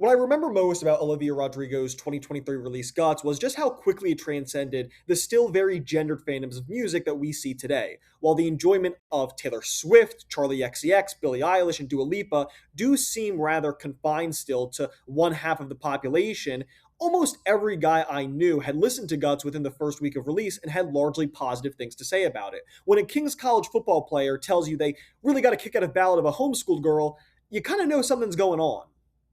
What I remember most about Olivia Rodrigo's 2023 release Guts was just how quickly it transcended the still very gendered fandoms of music that we see today. While the enjoyment of Taylor Swift, Charlie XCX, Billie Eilish, and Dua Lipa do seem rather confined still to one half of the population, almost every guy I knew had listened to Guts within the first week of release and had largely positive things to say about it. When a King's College football player tells you they really got a kick out of Ballad of a Homeschooled Girl, you kind of know something's going on.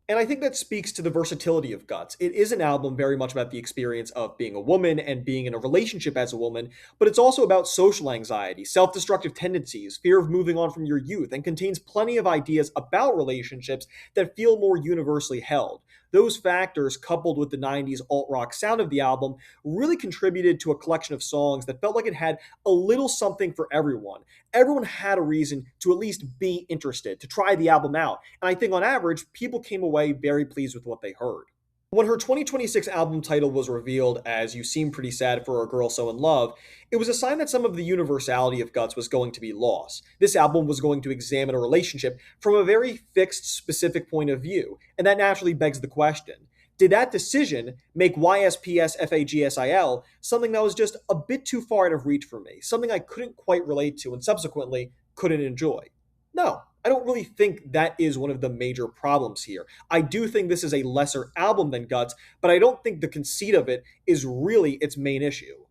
And I think that speaks to the versatility of Guts. It is an album very much about the experience of being a woman and being in a relationship as a woman, but it's also about social anxiety, self destructive tendencies, fear of moving on from your youth, and contains plenty of ideas about relationships that feel more universally held. Those factors, coupled with the 90s alt rock sound of the album, really contributed to a collection of songs that felt like it had a little something for everyone. Everyone had a reason to at least be interested, to try the album out. And I think on average, people came away very pleased with what they heard. When her 2026 album title was revealed as You Seem Pretty Sad for a Girl So in Love, it was a sign that some of the universality of Guts was going to be lost. This album was going to examine a relationship from a very fixed, specific point of view, and that naturally begs the question. Did that decision make YSPSFAGSIL something that was just a bit too far out of reach for me, something I couldn't quite relate to and subsequently couldn't enjoy? No, I don't really think that is one of the major problems here. I do think this is a lesser album than Guts, but I don't think the conceit of it is really its main issue.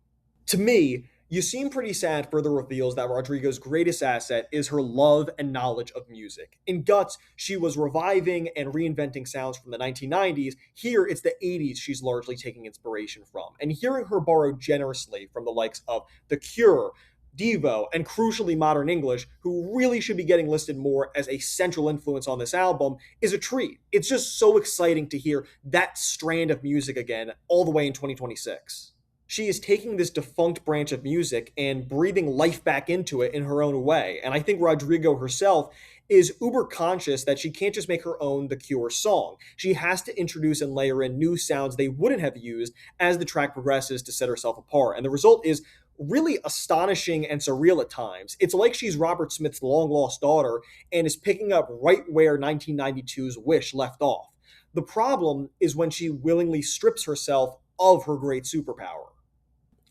To me, You Seem Pretty Sad further reveals that Rodrigo's greatest asset is her love and knowledge of music. In Guts, she was reviving and reinventing sounds from the 1990s. Here, it's the 80s she's largely taking inspiration from. And hearing her borrow generously from the likes of The Cure, Devo, and crucially Modern English, who really should be getting listed more as a central influence on this album, is a treat. It's just so exciting to hear that strand of music again, all the way in 2026. She is taking this defunct branch of music and breathing life back into it in her own way. And I think Rodrigo herself is uber conscious that she can't just make her own The Cure song. She has to introduce and layer in new sounds they wouldn't have used as the track progresses to set herself apart. And the result is really astonishing and surreal at times. It's like she's Robert Smith's long lost daughter and is picking up right where 1992's Wish left off. The problem is when she willingly strips herself of her great superpower.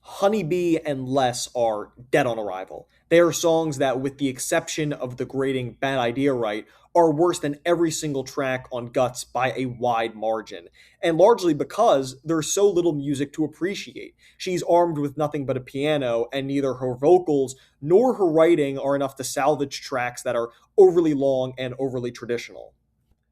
Honeybee and Less are dead on arrival. They are songs that, with the exception of the grating Bad Idea Right, are worse than every single track on Guts by a wide margin, and largely because there's so little music to appreciate. She's armed with nothing but a piano, and neither her vocals nor her writing are enough to salvage tracks that are overly long and overly traditional.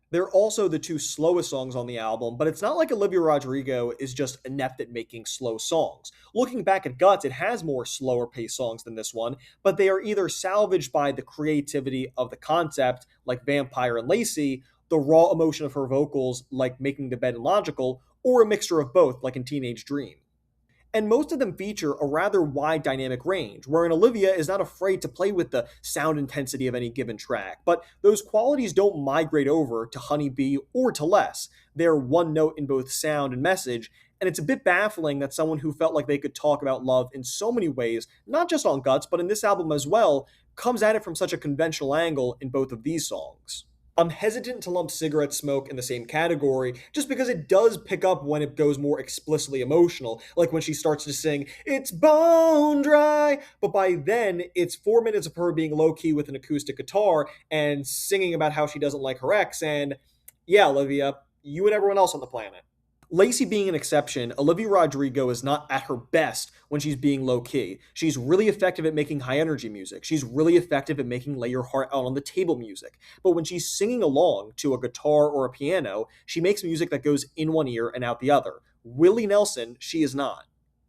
They're also the two slowest songs on the album, but it's not like Olivia Rodrigo is just inept at making slow songs. Looking back at Guts, it has more slower paced songs than this one, but they are either salvaged by the creativity of the concept, like Vampire and Lacey, the raw emotion of her vocals, like Making the Bed and Logical, or a mixture of both, like in Teenage Dream. And most of them feature a rather wide dynamic range, wherein Olivia is not afraid to play with the sound intensity of any given track, but those qualities don't migrate over to Honeybee or to Less. They're one note in both sound and message, and it's a bit baffling that someone who felt like they could talk about love in so many ways, not just on Guts, but in this album as well, comes at it from such a conventional angle in both of these songs. I'm hesitant to lump cigarette smoke in the same category just because it does pick up when it goes more explicitly emotional, like when she starts to sing, "It's bone dry," but by then it's 4 minutes of her being low key with an acoustic guitar and singing about how she doesn't like her ex, and yeah, Olivia, you and everyone else on the planet. Lacey being an exception, Olivia Rodrigo is not at her best when she's being low key. She's really effective at making high energy music. She's really effective at making lay your heart out on the table music. But when she's singing along to a guitar or a piano, she makes music that goes in one ear and out the other. Willie Nelson, she is not.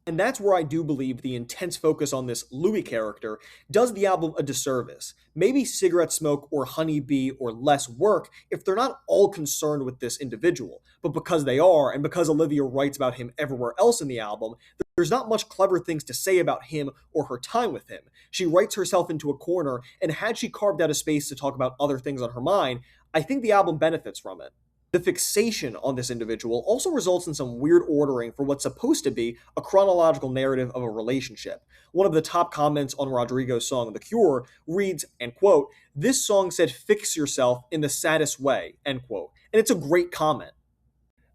And that's where I do believe the intense focus on this Louis character does the album a disservice. Maybe Cigarette Smoke or Honeybee or Less work if they're not all concerned with this individual. But because they are, and because Olivia writes about him everywhere else in the album, there's not much clever things to say about him or her time with him. She writes herself into a corner, and had she carved out a space to talk about other things on her mind, I think the album benefits from it. The fixation on this individual also results in some weird ordering for what's supposed to be a chronological narrative of a relationship. One of the top comments on Rodrigo's song The Cure reads, and quote, "This song said fix yourself in the saddest way," end quote. And it's a great comment.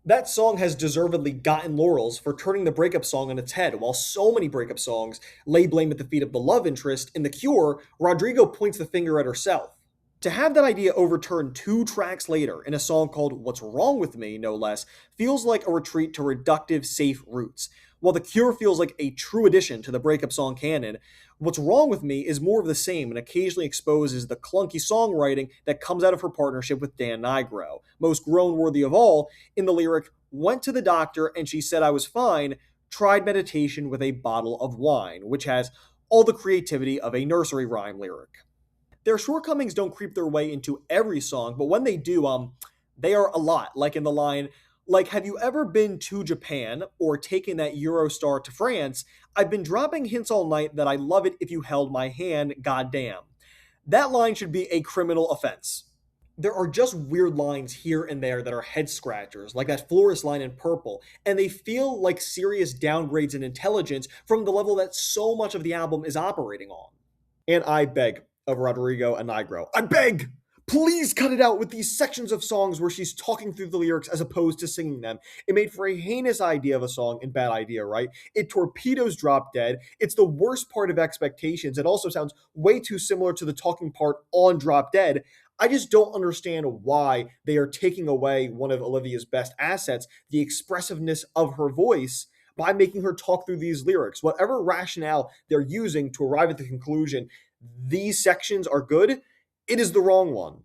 That song has deservedly gotten laurels for turning the breakup song on its head. While so many breakup songs lay blame at the feet of the love interest, in The Cure, Rodrigo points the finger at herself. To have that idea overturned 2 tracks later in a song called What's Wrong With Me, no less, feels like a retreat to reductive, safe roots. While The Cure feels like a true addition to the breakup song canon, What's Wrong With Me is more of the same and occasionally exposes the clunky songwriting that comes out of her partnership with Dan Nigro. Most groan worthy of all, in the lyric, went to the doctor and she said I was fine, tried meditation with a bottle of wine, which has all the creativity of a nursery rhyme lyric. Their shortcomings don't creep their way into every song, but when they do, they are a lot. Like in the line, like, have you ever been to Japan or taken that Eurostar to France? I've been dropping hints all night that I love it if you held my hand, goddamn. That line should be a criminal offense. There are just weird lines here and there that are head scratchers, like that florist line in Purple, and they feel like serious downgrades in intelligence from the level that so much of the album is operating on. And I beg of Rodrigo and Nigro, I beg! Please cut it out with these sections of songs where she's talking through the lyrics as opposed to singing them. It made for a heinous idea of a song and bad idea, right? It torpedoes Drop Dead. It's the worst part of Expectations. It also sounds way too similar to the talking part on Drop Dead. I just don't understand why they are taking away one of Olivia's best assets, the expressiveness of her voice, by making her talk through these lyrics. Whatever rationale they're using to arrive at the conclusion these sections are good, it is the wrong one.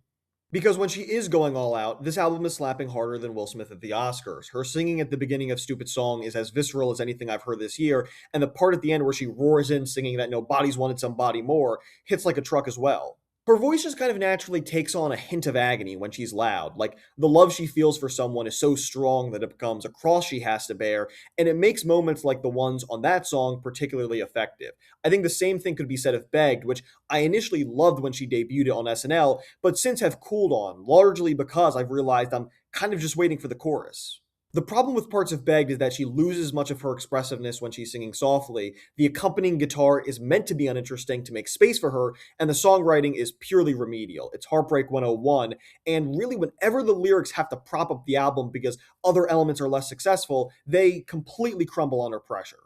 Because when she is going all out, this album is slapping harder than Will Smith at the Oscars. Her singing at the beginning of Stupid Song is as visceral as anything I've heard this year, and the part at the end where she roars in singing that nobody's wanted somebody more hits like a truck as well. Her voice just kind of naturally takes on a hint of agony when she's loud. Like, the love she feels for someone is so strong that it becomes a cross she has to bear, and it makes moments like the ones on that song particularly effective. I think the same thing could be said of Begged, which I initially loved when she debuted it on SNL, but since have cooled on, largely because I've realized I'm kind of just waiting for the chorus. The problem with parts of Begged is that she loses much of her expressiveness when she's singing softly. The accompanying guitar is meant to be uninteresting to make space for her, and the songwriting is purely remedial. It's Heartbreak 101, and really, whenever the lyrics have to prop up the album because other elements are less successful, they completely crumble under pressure.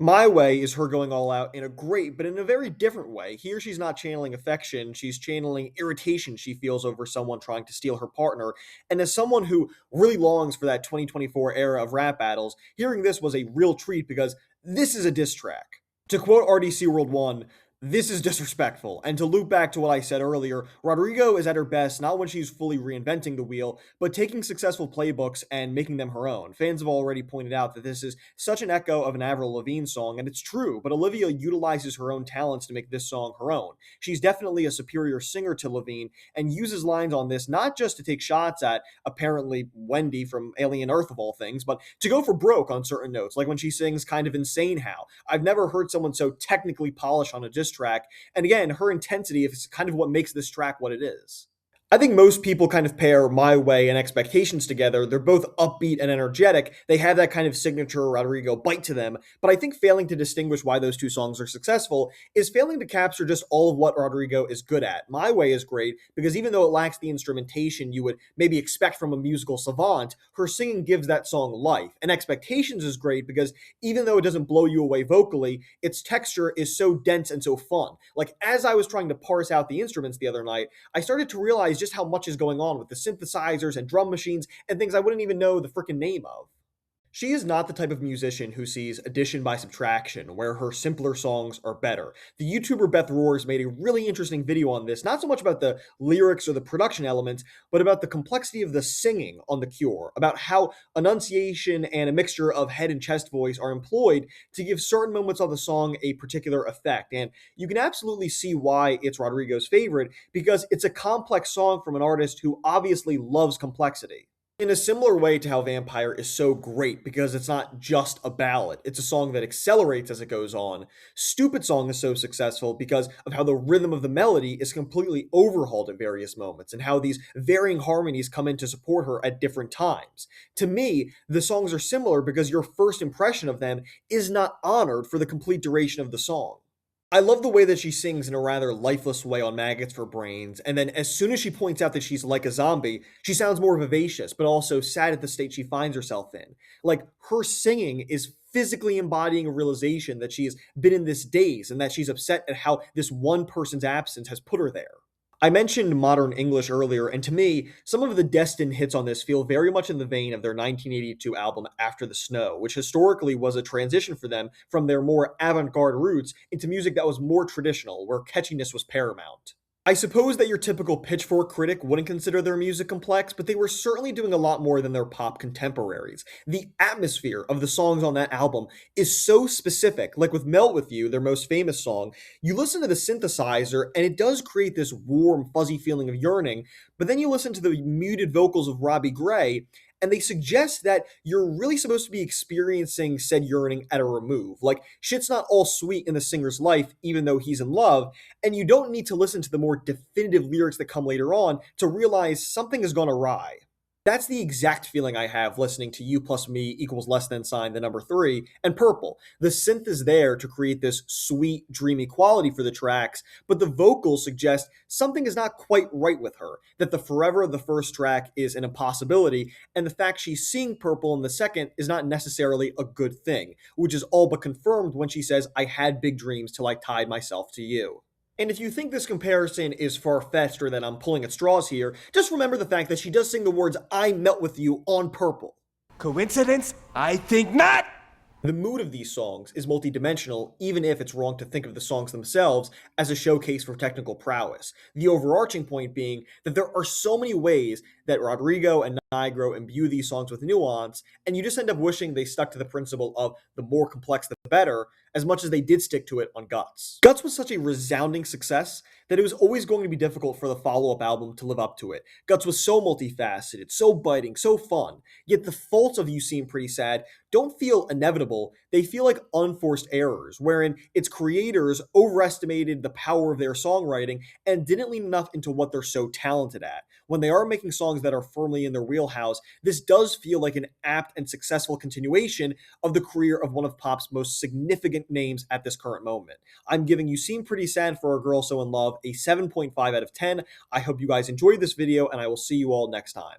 My Way is her going all out in a great, but in a very different way. Here, she's not channeling affection, she's channeling irritation she feels over someone trying to steal her partner. And as someone who really longs for that 2024 era of rap battles, hearing this was a real treat because this is a diss track. To quote RDC World 1, this is disrespectful. And to loop back to what I said earlier, Rodrigo is at her best not when she's fully reinventing the wheel, but taking successful playbooks and making them her own. Fans have already pointed out that this is such an echo of an Avril Lavigne song, and it's true, but Olivia utilizes her own talents to make this song her own. She's definitely a superior singer to Lavigne, and uses lines on this not just to take shots at, apparently, Wendy from Alien Earth of all things, but to go for broke on certain notes, like when she sings Kind of Insane How. I've never heard someone so technically polished on a diss track, and again, her intensity is kind of what makes this track what it is. I think most people kind of pair My Way and Expectations together. They're both upbeat and energetic. They have that kind of signature Rodrigo bite to them. But I think failing to distinguish why those two songs are successful is failing to capture just all of what Rodrigo is good at. My Way is great because even though it lacks the instrumentation you would maybe expect from a musical savant, her singing gives that song life. And Expectations is great because even though it doesn't blow you away vocally, its texture is so dense and so fun. Like, as I was trying to parse out the instruments the other night, I started to realize just how much is going on with the synthesizers and drum machines and things I wouldn't even know the freaking name of. She is not the type of musician who sees addition by subtraction, where her simpler songs are better. The YouTuber Beth Roars made a really interesting video on this, not so much about the lyrics or the production elements, but about the complexity of the singing on The Cure, about how enunciation and a mixture of head and chest voice are employed to give certain moments of the song a particular effect. And you can absolutely see why it's Rodrigo's favorite, because it's a complex song from an artist who obviously loves complexity. In a similar way to how Vampire is so great because it's not just a ballad, it's a song that accelerates as it goes on, Stupid Song is so successful because of how the rhythm of the melody is completely overhauled at various moments and how these varying harmonies come in to support her at different times. To me, the songs are similar because your first impression of them is not honored for the complete duration of the song. I love the way that she sings in a rather lifeless way on Maggots for Brains, and then as soon as she points out that she's like a zombie, she sounds more vivacious, but also sad at the state she finds herself in. Like, her singing is physically embodying a realization that she has been in this daze and that she's upset at how this one person's absence has put her there. I mentioned modern English earlier, and to me, some of the Destin hits on this feel very much in the vein of their 1982 album After the Snow, which historically was a transition for them from their more avant garde roots into music that was more traditional, where catchiness was paramount. I suppose that your typical Pitchfork critic wouldn't consider their music complex, but they were certainly doing a lot more than their pop contemporaries. The atmosphere of the songs on that album is so specific. Like with Melt With You, their most famous song, you listen to the synthesizer and it does create this warm, fuzzy feeling of yearning, but then you listen to the muted vocals of Robbie Gray, and they suggest that you're really supposed to be experiencing said yearning at a remove. Like, shit's not all sweet in the singer's life, even though he's in love, and you don't need to listen to the more definitive lyrics that come later on to realize something has gone awry. That's the exact feeling I have listening to You Plus Me equals less than sign the number three and Purple. The synth is there to create this sweet, dreamy quality for the tracks, but the vocals suggest something is not quite right with her, that the forever of the first track is an impossibility, and the fact she's seeing purple in the second is not necessarily a good thing, which is all but confirmed when she says, I had big dreams till I tied myself to you. And if you think this comparison is far-fetched or that I'm pulling at straws here, just remember the fact that she does sing the words I melt with you on Purple. Coincidence? I think not! The mood of these songs is multidimensional, even if it's wrong to think of the songs themselves as a showcase for technical prowess. The overarching point being that there are so many ways that Rodrigo and Nigro imbue these songs with nuance, and you just end up wishing they stuck to the principle of the more complex the better, as much as they did stick to it on Guts. Guts was such a resounding success that it was always going to be difficult for the follow-up album to live up to it. Guts was so multifaceted, so biting, so fun, yet the faults of You Seem Pretty Sad don't feel inevitable, they feel like unforced errors, wherein its creators overestimated the power of their songwriting and didn't lean enough into what they're so talented at. When they are making songs that are firmly in their wheelhouse, this does feel like an apt and successful continuation of the career of one of pop's most significant names at this current moment. I'm giving You Seem Pretty Sad for a Girl So in Love a 7.5 out of 10. I hope you guys enjoyed this video, and I will see you all next time.